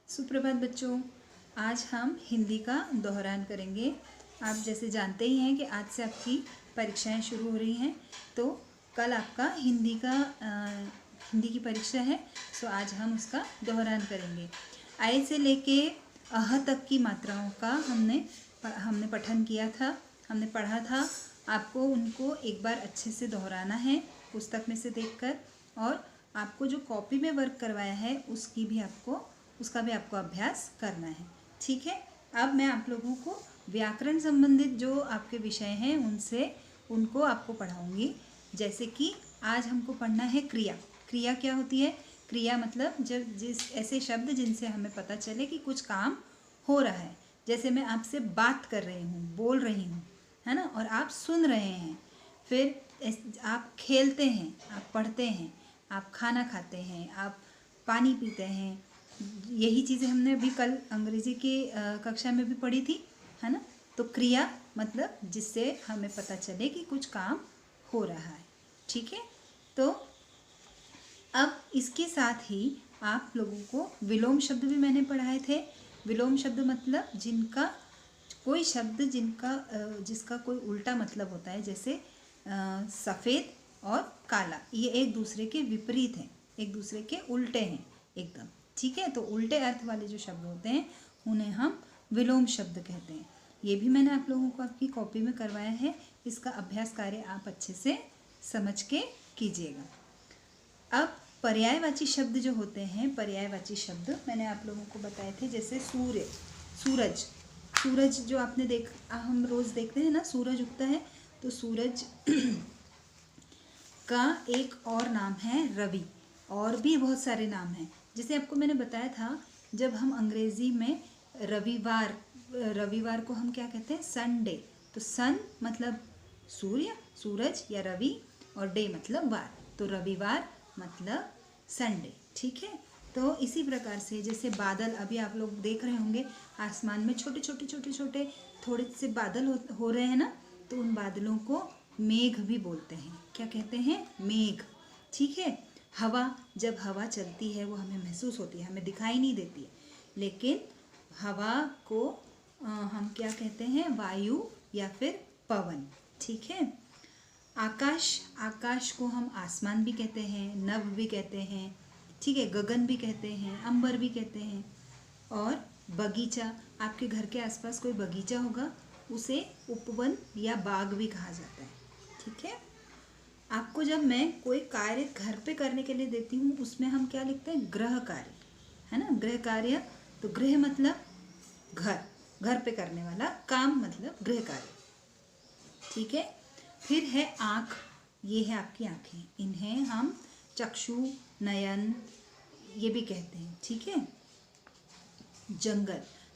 सुप्रभात बच्चों, आज हम हिंदी का दोहरान करेंगे। आप जैसे जानते ही हैं कि आज से आपकी परीक्षाएं शुरू हो रही हैं, तो कल आपका हिंदी की परीक्षा है। सो आज हम उसका दोहरान करेंगे। आय से लेके अह तक की मात्राओं का हमने पठन किया था, हमने पढ़ा था। आपको उनको एक बार अच्छे से दोहराना है पुस्तक में से देखकर, और आपको जो कॉपी में वर्क करवाया है उसका भी आपको अभ्यास करना है। ठीक है। अब मैं आप लोगों को व्याकरण संबंधित जो आपके विषय हैं उनको आपको पढ़ाऊंगी। जैसे कि आज हमको पढ़ना है क्रिया। क्रिया क्या होती है? क्रिया मतलब ऐसे शब्द जिनसे हमें पता चले कि कुछ काम हो रहा है। जैसे मैं आपसे बात कर रही हूँ, बोल रही हूँ, है ना, और आप सुन रहे हैं। फिर आप खेलते हैं, आप पढ़ते हैं, आप खाना खाते हैं, आप पानी पीते हैं। यही चीज़ें हमने अभी कल अंग्रेजी की कक्षा में भी पढ़ी थी, है ना। तो क्रिया मतलब जिससे हमें पता चले कि कुछ काम हो रहा है। ठीक है। तो अब इसके साथ ही आप लोगों को विलोम शब्द भी मैंने पढ़ाए थे। विलोम शब्द मतलब कोई शब्द जिसका कोई उल्टा मतलब होता है। जैसे सफ़ेद और काला, ये एक दूसरे के विपरीत हैं, एक दूसरे के उल्टे हैं एकदम। ठीक है। तो उल्टे अर्थ वाले जो शब्द होते हैं उन्हें हम विलोम शब्द कहते हैं। ये भी मैंने आप लोगों को आपकी कॉपी में करवाया है। इसका अभ्यास कार्य आप अच्छे से समझ के कीजिएगा। अब पर्यायवाची शब्द जो होते हैं, पर्यायवाची शब्द मैंने आप लोगों को बताए थे। जैसे सूरज। सूरज जो हम रोज़ देखते हैं ना, सूरज उगता है। तो सूरज का एक और नाम है रवि। और भी बहुत सारे नाम हैं। जैसे आपको मैंने बताया था, जब हम अंग्रेज़ी में रविवार को हम क्या कहते हैं? संडे। तो सन मतलब सूरज या रवि, और डे मतलब वार। तो रविवार मतलब संडे। ठीक है। तो इसी प्रकार से जैसे बादल, अभी आप लोग देख रहे होंगे आसमान में छोटे छोटे थोड़े से बादल हो रहे हैं ना, तो उन बादलों को मेघ भी बोलते हैं। क्या कहते हैं? मेघ। ठीक है। जब हवा चलती है वो हमें महसूस होती है, हमें दिखाई नहीं देती है, लेकिन हवा को हम क्या कहते हैं? वायु या फिर पवन। ठीक है। आकाश को हम आसमान भी कहते हैं, नभ भी कहते हैं। ठीक है। गगन भी कहते हैं, अंबर भी कहते हैं। और बगीचा, आपके घर के आसपास कोई बगीचा होगा, उसे उपवन या बाग भी कहा जाता है। ठीक है। आपको जब मैं कोई कार्य घर पे करने के लिए देती हूँ, उसमें हम क्या लिखते हैं? गृह कार्य, है ना। गृह कार्य, तो गृह मतलब घर पे करने वाला काम मतलब गृह कार्य। ठीक है। फिर है आँख। ये है आपकी आँखें। इन्हें हम चक्षु, नयन ये भी कहते हैं। ठीक है।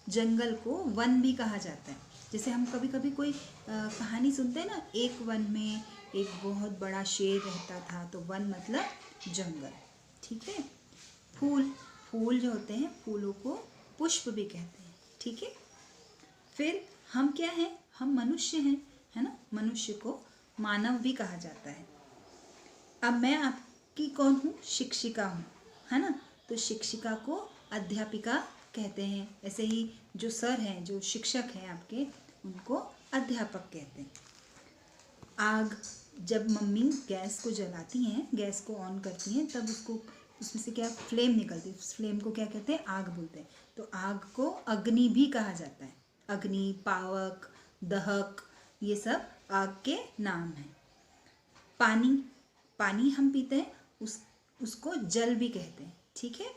जंगल को वन भी कहा जाता है। जैसे हम कभी कभी कोई कहानी सुनते हैं ना, एक वन में एक बहुत बड़ा शेर रहता था, तो वन मतलब जंगल। ठीक है। फूल जो होते हैं, फूलों को पुष्प भी कहते हैं। ठीक है। फिर हम क्या हैं? हम मनुष्य हैं, है ना। मनुष्य को मानव भी कहा जाता है। अब मैं आपकी कौन हूँ? शिक्षिका हूँ, है ना। तो शिक्षिका को अध्यापिका कहते हैं। ऐसे ही जो सर हैं, जो शिक्षक हैं आपके, उनको अध्यापक कहते हैं। आग, जब मम्मी गैस को जलाती हैं, गैस को ऑन करती हैं, तब उसमें से क्या फ्लेम निकलती है, उस फ्लेम को क्या कहते हैं? आग बोलते हैं। तो आग को अग्नि भी कहा जाता है। अग्नि, पावक, दहक, ये सब आग के नाम हैं। पानी हम पीते हैं, उसको जल भी कहते हैं। ठीक है।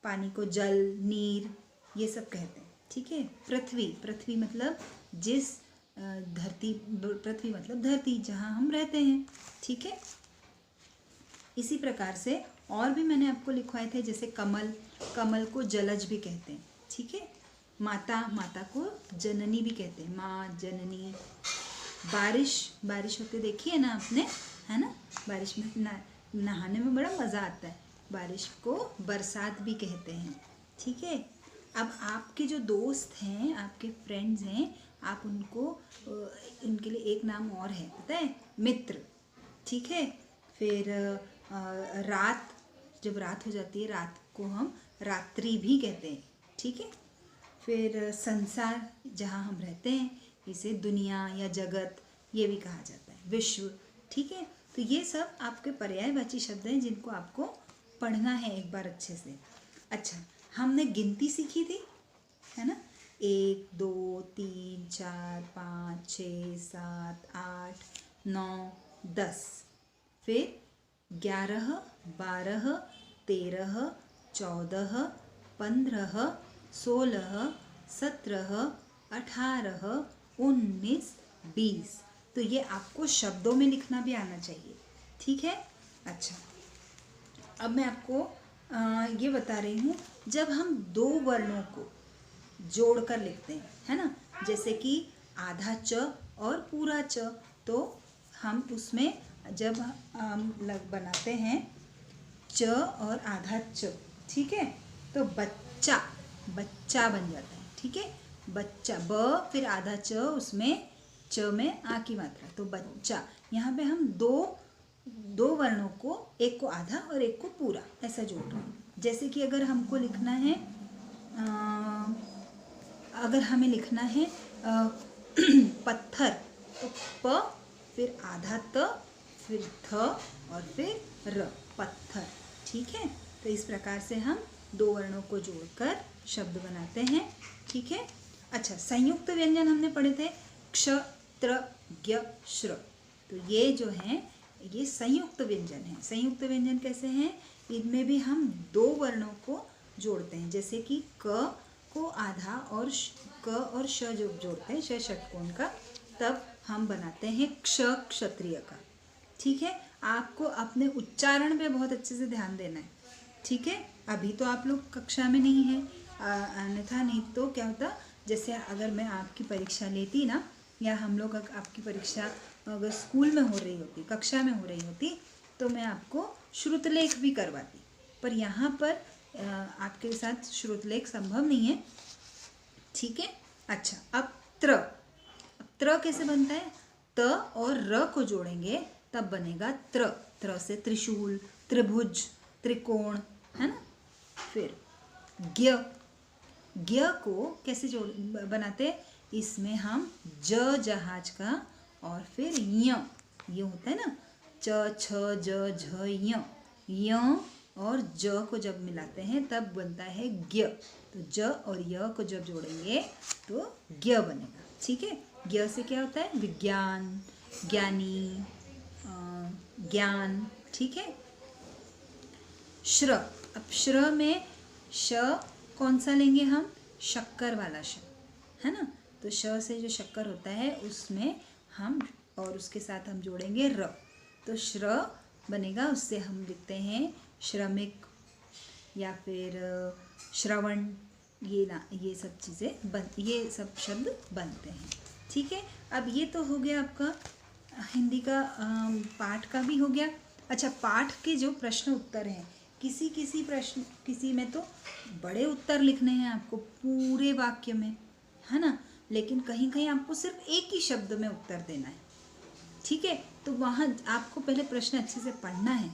पानी को जल, नीर ये सब कहते हैं। ठीक है। पृथ्वी मतलब पृथ्वी मतलब धरती, जहाँ हम रहते हैं। ठीक है। इसी प्रकार से और भी मैंने आपको लिखवाए थे। जैसे कमल को जलज भी कहते हैं। ठीक है। माता को जननी भी कहते हैं, माँ, जननी। बारिश होते देखी है ना आपने, है ना। बारिश में नहाने में बड़ा मज़ा आता है। बारिश को बरसात भी कहते हैं। ठीक है। अब आपके जो दोस्त हैं, आपके फ्रेंड्स हैं, आप उनके लिए एक नाम और है, पता है? मित्र। ठीक है। फिर रात, जब रात हो जाती है, रात को हम रात्रि भी कहते हैं। ठीक है। फिर संसार जहाँ हम रहते हैं, इसे दुनिया या जगत ये भी कहा जाता है, विश्व, ठीक है। तो ये सब आपके पर्यायवाची शब्द हैं जिनको आपको पढ़ना है एक बार अच्छे से। अच्छा, हमने गिनती सीखी थी, है ना, 1 2 3 4 5 6 7 8 9 10, फिर 11 12 13 14 15 16 17 18 19 20। तो ये आपको शब्दों में लिखना भी आना चाहिए, ठीक है। अच्छा, अब मैं आपको ये बता रही हूँ, जब हम दो वर्णों को जोड़कर लिखते हैं, है ना, जैसे कि आधा च और पूरा च, तो हम उसमें जब हम बनाते हैं च और आधा च, ठीक है, तो बच्चा, बच्चा बन जाता है, ठीक है, बच्चा, ब फिर आधा च, उसमें च में आ की मात्रा, तो बच्चा। यहाँ पे हम दो वर्णों को, एक को आधा और एक को पूरा, ऐसा जोड़ रहे हैं। जैसे कि अगर हमको लिखना है, अगर हमें लिखना है पत्थर, तो प फिर आधा त फिर थ और फिर र, पत्थर, ठीक है। तो इस प्रकार से हम दो वर्णों को जोड़कर शब्द बनाते हैं, ठीक है। अच्छा, संयुक्त व्यंजन हमने पढ़े थे, क्ष त्र ज्ञ श्र। तो ये जो हैं ये संयुक्त व्यंजन हैं। संयुक्त व्यंजन कैसे हैं? इनमें भी हम दो वर्णों को जोड़ते हैं, जैसे कि क को आधा और क और श जो जोड़ते हैं, श षटकोण का, तब हम बनाते हैं क्ष, क्षत्रिय का, ठीक है। आपको अपने उच्चारण पे बहुत अच्छे से ध्यान देना है, ठीक है। अभी तो आप लोग कक्षा में नहीं हैं, अन्यथा नहीं तो क्या होता, जैसे अगर मैं आपकी परीक्षा लेती ना, या हम लोग आपकी परीक्षा अगर स्कूल में हो रही होती, कक्षा में हो रही होती, तो मैं आपको श्रुतलेख भी करवाती, पर यहाँ पर आपके साथ श्रुतलेख संभव नहीं है, ठीक है। अच्छा, अब त्र कैसे बनता है? त और र को जोड़ेंगे तब बनेगा त्र। त्र से त्रिशूल, त्रिभुज, त्रिकोण, है ना। फिर ज्ञ, ज्ञ को कैसे जोड़ बनाते? इसमें हम ज जहाज का और फिर य, ये होता है ना, च छ ज झ य और ज को जब मिलाते हैं तब बनता है ज्ञ। तो ज और य को जब जोड़ेंगे तो ज्ञ बनेगा, ठीक है। ज्ञ से क्या होता है? विज्ञान, ज्ञानी, ज्ञान, ठीक है। श्र, अब श्र में श कौन सा लेंगे हम? शक्कर वाला श, है ना। तो श से जो शक्कर होता है उसमें हम, और उसके साथ हम जोड़ेंगे र, तो श्र बनेगा। उससे हम लिखते हैं श्रमिक या फिर श्रवण, ये सब चीज़ें ये सब शब्द बनते हैं, ठीक है। अब ये तो हो गया आपका हिंदी का पाठ का भी हो गया। अच्छा, पाठ के जो प्रश्न उत्तर हैं, किसी में तो बड़े उत्तर लिखने हैं आपको पूरे वाक्य में, है ना, लेकिन कहीं कहीं आपको सिर्फ एक ही शब्द में उत्तर देना है, ठीक है। तो वहाँ आपको पहले प्रश्न अच्छे से पढ़ना है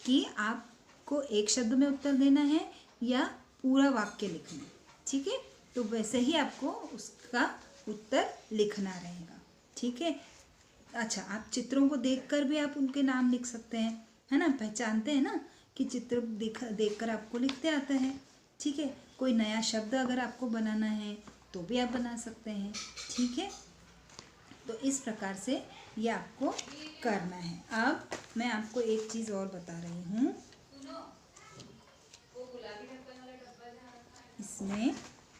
कि आपको एक शब्द में उत्तर देना है या पूरा वाक्य लिखना है, ठीक है। तो वैसे ही आपको उसका उत्तर लिखना रहेगा, ठीक है। अच्छा, आप चित्रों को देखकर भी आप उनके नाम लिख सकते हैं, है ना, पहचानते हैं ना कि चित्र देखकर आपको लिखते आता है, ठीक है। कोई नया शब्द अगर आपको बनाना है तो भी आप बना सकते हैं, ठीक है। तो इस प्रकार से ये आपको करना है। अब मैं आपको एक चीज़ और बता रही हूँ, इसमें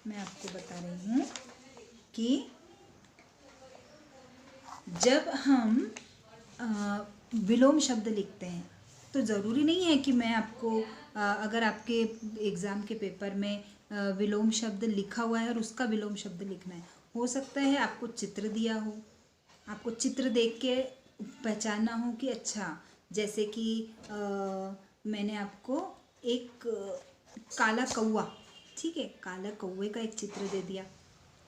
मैं आपको बता रही हूँ कि जब हम विलोम शब्द लिखते हैं तो ज़रूरी नहीं है कि मैं आपको अगर आपके एग्ज़ाम के पेपर में विलोम शब्द लिखा हुआ है और उसका विलोम शब्द लिखना है, हो सकता है आपको चित्र दिया हो, आपको चित्र देख के पहचानना हो कि अच्छा, जैसे कि मैंने आपको एक काला कौवा, ठीक है, काला कौवे का एक चित्र दे दिया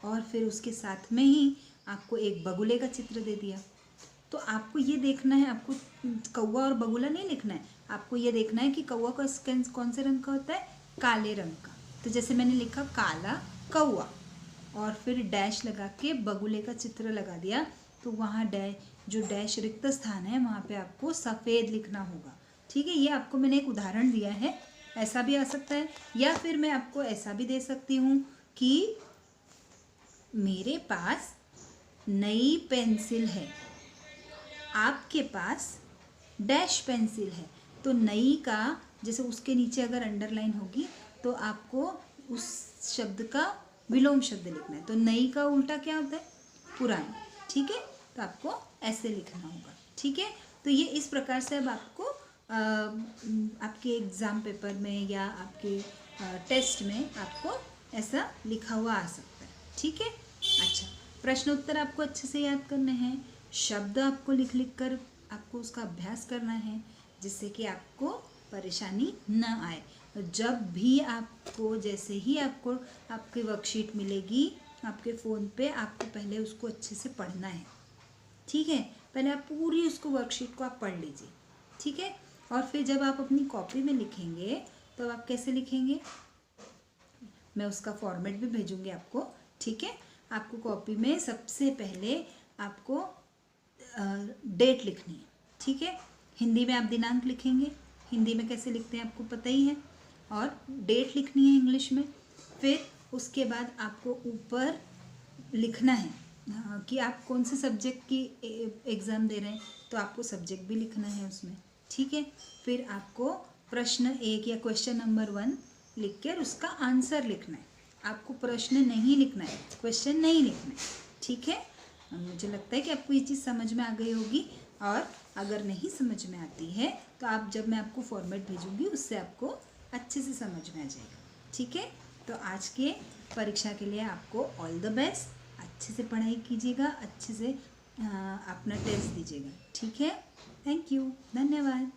और फिर उसके साथ में ही आपको एक बगुले का चित्र दे दिया। तो आपको ये देखना है, आपको कौवा और बगुला नहीं लिखना है, आपको ये देखना है कि कौवा का कौन से रंग का होता है? काले रंग का। तो जैसे मैंने लिखा काला कौआ और फिर डैश लगा के बगुले का चित्र लगा दिया, तो वहाँ जो डैश रिक्त स्थान है वहाँ पे आपको सफ़ेद लिखना होगा। ठीक है, ये आपको मैंने एक उदाहरण दिया है, ऐसा भी आ सकता है, या फिर मैं आपको ऐसा भी दे सकती हूँ कि मेरे पास नई पेंसिल है, आपके पास डैश पेंसिल है। तो नई का जैसे उसके नीचे अगर अंडरलाइन होगी तो आपको उस शब्द का विलोम शब्द लिखना है। तो नई का उल्टा क्या होता है? पुरानी। ठीक है, तो आपको ऐसे लिखना होगा। ठीक है, तो ये इस प्रकार से अब आपको आपके एग्ज़ाम पेपर में या आपके टेस्ट में आपको ऐसा लिखा हुआ आ सकता है। ठीक है, अच्छा, प्रश्न उत्तर आपको अच्छे से याद करने हैं, शब्द आपको लिख लिख कर आपको उसका अभ्यास करना है, जिससे कि आपको परेशानी न आए। तो जब भी आपको, जैसे ही आपको आपकी वर्कशीट मिलेगी आपके फ़ोन पे, आपको पहले उसको अच्छे से पढ़ना है। ठीक है, पहले आप पूरी उसको वर्कशीट को आप पढ़ लीजिए। ठीक है, और फिर जब आप अपनी कॉपी में लिखेंगे तो आप कैसे लिखेंगे, मैं उसका फॉर्मेट भी भेजूंगी आपको। ठीक है, आपको कॉपी में सबसे पहले आपको डेट लिखनी है। ठीक है, हिंदी में आप दिनांक लिखेंगे, हिंदी में कैसे लिखते हैं आपको पता ही है, और डेट लिखनी है इंग्लिश में। फिर उसके बाद आपको ऊपर लिखना है कि आप कौन से सब्जेक्ट की एग्ज़ाम दे रहे हैं, तो आपको सब्जेक्ट भी लिखना है उसमें। ठीक है, फिर आपको प्रश्न 1 या क्वेश्चन नंबर 1 लिख कर उसका आंसर लिखना है। आपको प्रश्न नहीं लिखना है, क्वेश्चन नहीं लिखना है। ठीक है, मुझे लगता है कि आपको ये चीज़ समझ में आ गई होगी, और अगर नहीं समझ में आती है तो आप, जब मैं आपको फॉर्मेट भेजूंगी उससे आपको अच्छे से समझ में आ जाएगा। ठीक है, तो आज के परीक्षा के लिए आपको ऑल द बेस्ट। अच्छे से पढ़ाई कीजिएगा, अच्छे से अपना टेस्ट दीजिएगा। ठीक है, थैंक यू, धन्यवाद।